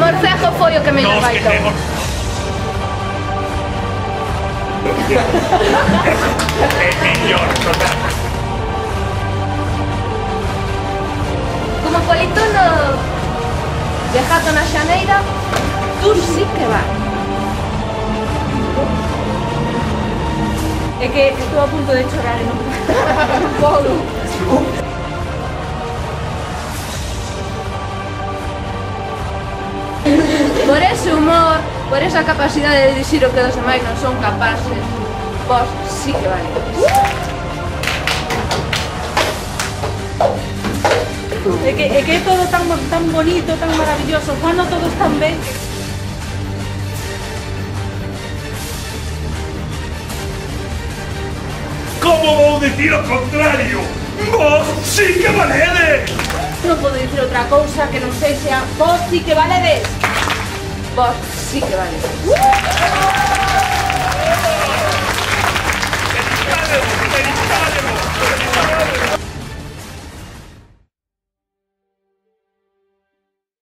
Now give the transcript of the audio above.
morcego foi o que me baitou. Como politono de gato na xaneira, tú sí que vas. É que estou a punto de chorar e non podo. Por ese humor, por esa capacidade de dicir o que os demais non son capaces, vos sí que valedes. É que é todo tan bonito, tan maravilloso, cuando todos tan ben. Como vou dicir o contrario? Vos sí que valedes! Non podo dicir outra cousa que non sexa vos sí que valedes. Vos sí que valedes.